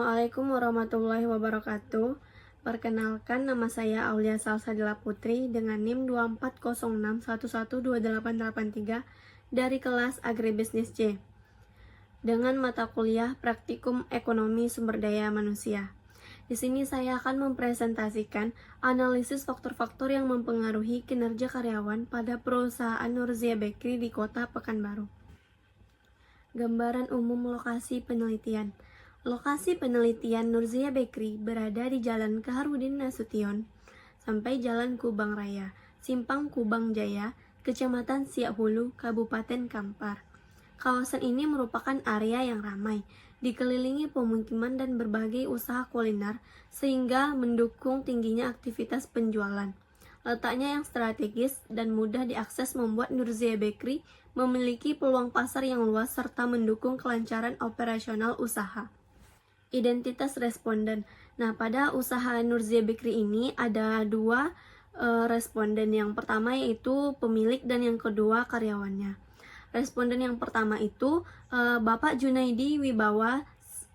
Assalamualaikum warahmatullahi wabarakatuh. Perkenalkan, nama saya Aulia Salsabila Putri dengan NIM 2406112883 dari kelas Agribisnis C dengan mata kuliah Praktikum Ekonomi Sumber Daya Manusia. Di sini saya akan mempresentasikan analisis faktor-faktor yang mempengaruhi kinerja karyawan pada perusahaan Nurzia Bakery di Kota Pekanbaru. Gambaran umum lokasi penelitian. Lokasi penelitian Nurzia Bakery berada di Jalan Kaharudin Nasution sampai Jalan Kubang Raya, Simpang Kubang Jaya, Kecamatan Siak Hulu, Kabupaten Kampar. Kawasan ini merupakan area yang ramai, dikelilingi pemukiman dan berbagai usaha kuliner sehingga mendukung tingginya aktivitas penjualan. Letaknya yang strategis dan mudah diakses membuat Nurzia Bakery memiliki peluang pasar yang luas serta mendukung kelancaran operasional usaha. Identitas responden. Nah, pada usaha Nurzia Bakery ini ada dua responden. Yang pertama yaitu pemilik dan yang kedua karyawannya. Responden yang pertama itu Bapak Junaidi Wibawa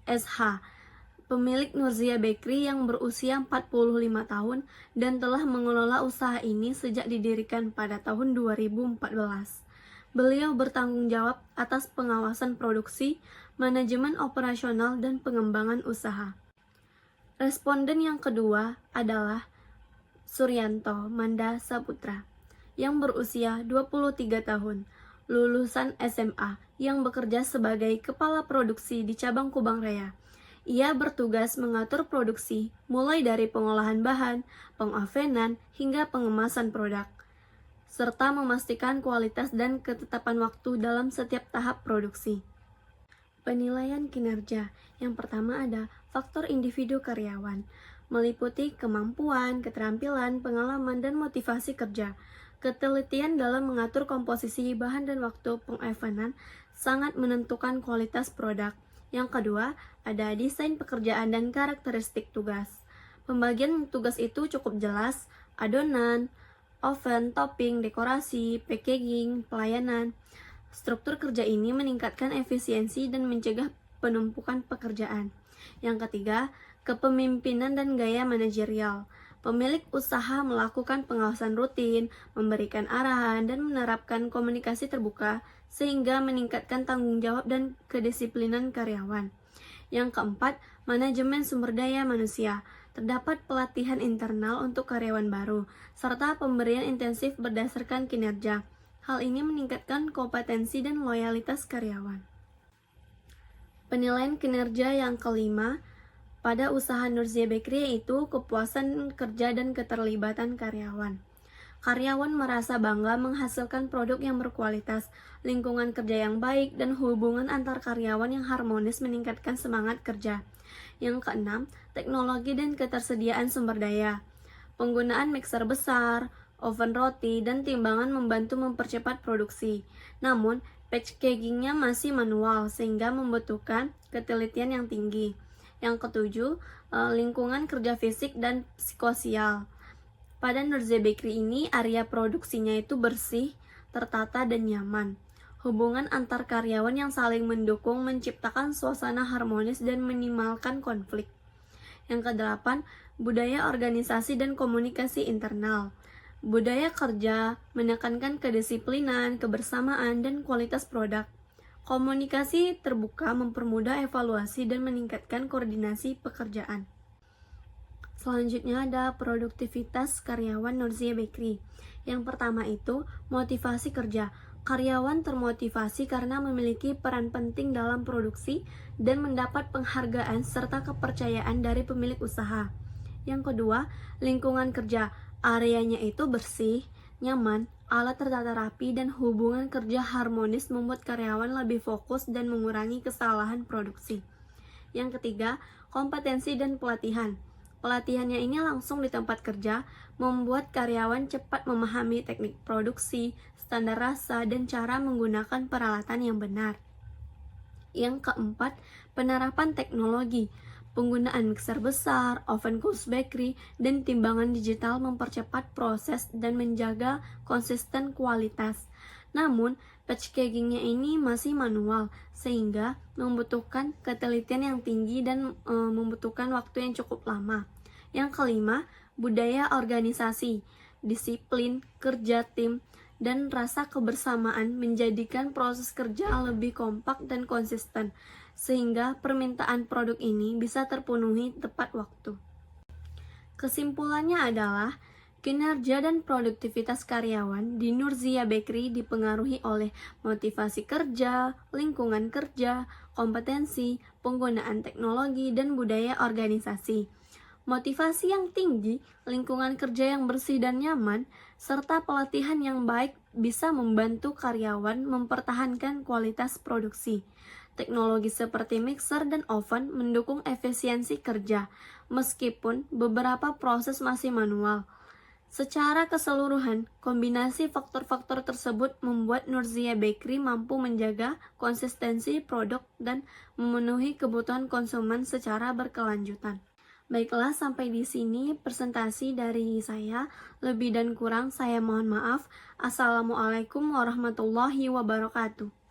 SH, pemilik Nurzia Bakery yang berusia 45 tahun dan telah mengelola usaha ini sejak didirikan pada tahun 2014. Beliau bertanggung jawab atas pengawasan produksi, manajemen operasional, dan pengembangan usaha. Responden yang kedua adalah Suryanto Manda Saputra, yang berusia 23 tahun, lulusan SMA, yang bekerja sebagai kepala produksi di cabang Kubang Raya. Ia bertugas mengatur produksi, mulai dari pengolahan bahan, pengovenan, hingga pengemasan produk, serta memastikan kualitas dan ketetapan waktu dalam setiap tahap produksi. Penilaian kinerja. Yang pertama ada faktor individu karyawan, meliputi kemampuan, keterampilan, pengalaman, dan motivasi kerja. Ketelitian dalam mengatur komposisi bahan dan waktu pengovenan sangat menentukan kualitas produk. Yang kedua, ada desain pekerjaan dan karakteristik tugas. Pembagian tugas itu cukup jelas, adonan, oven, topping, dekorasi, packaging, pelayanan. Struktur kerja ini meningkatkan efisiensi dan mencegah penumpukan pekerjaan. Yang ketiga, kepemimpinan dan gaya manajerial. Pemilik usaha melakukan pengawasan rutin, memberikan arahan, dan menerapkan komunikasi terbuka sehingga meningkatkan tanggung jawab dan kedisiplinan karyawan. Yang keempat, manajemen sumber daya manusia. Terdapat pelatihan internal untuk karyawan baru, serta pemberian intensif berdasarkan kinerja. Hal ini meningkatkan kompetensi dan loyalitas karyawan. Penilaian kinerja yang kelima pada usaha Nurzia Bakery yaitu kepuasan kerja dan keterlibatan karyawan. Karyawan merasa bangga menghasilkan produk yang berkualitas, lingkungan kerja yang baik, dan hubungan antar karyawan yang harmonis meningkatkan semangat kerja. Yang keenam, teknologi dan ketersediaan sumber daya. Penggunaan mixer besar, oven roti, dan timbangan membantu mempercepat produksi. Namun, packagingnya masih manual sehingga membutuhkan ketelitian yang tinggi. Yang ketujuh, lingkungan kerja fisik dan psikososial. Pada Nurzia Bakery ini, area produksinya itu bersih, tertata, dan nyaman. Hubungan antar karyawan yang saling mendukung menciptakan suasana harmonis dan minimalkan konflik. Yang kedelapan, budaya organisasi dan komunikasi internal. Budaya kerja menekankan kedisiplinan, kebersamaan, dan kualitas produk. Komunikasi terbuka mempermudah evaluasi dan meningkatkan koordinasi pekerjaan. Selanjutnya ada produktivitas karyawan Nurzia Bakery. Yang pertama itu motivasi kerja. Karyawan termotivasi karena memiliki peran penting dalam produksi dan mendapat penghargaan serta kepercayaan dari pemilik usaha. Yang kedua, lingkungan kerja. Areanya itu bersih, nyaman, alat tertata rapi, dan hubungan kerja harmonis membuat karyawan lebih fokus dan mengurangi kesalahan produksi. Yang ketiga, kompetensi dan pelatihan. Pelatihannya ini langsung di tempat kerja, membuat karyawan cepat memahami teknik produksi, standar rasa, dan cara menggunakan peralatan yang benar. Yang keempat, penerapan teknologi. Penggunaan mixer besar, oven cooled bakery, dan timbangan digital mempercepat proses dan menjaga konsisten kualitas. Namun, Packagingnya ini masih manual, sehingga membutuhkan ketelitian yang tinggi dan membutuhkan waktu yang cukup lama. Yang kelima, budaya organisasi, disiplin, kerja tim, dan rasa kebersamaan menjadikan proses kerja lebih kompak dan konsisten, sehingga permintaan produk ini bisa terpenuhi tepat waktu. Kesimpulannya adalah, kinerja dan produktivitas karyawan di Nurzia Bakery dipengaruhi oleh motivasi kerja, lingkungan kerja, kompetensi, penggunaan teknologi, dan budaya organisasi. Motivasi yang tinggi, lingkungan kerja yang bersih dan nyaman, serta pelatihan yang baik bisa membantu karyawan mempertahankan kualitas produksi. Teknologi seperti mixer dan oven mendukung efisiensi kerja, meskipun beberapa proses masih manual. Secara keseluruhan, kombinasi faktor-faktor tersebut membuat Nurzia Bakery mampu menjaga konsistensi produk dan memenuhi kebutuhan konsumen secara berkelanjutan. Baiklah, sampai di sini presentasi dari saya. Lebih dan kurang saya mohon maaf. Assalamualaikum warahmatullahi wabarakatuh.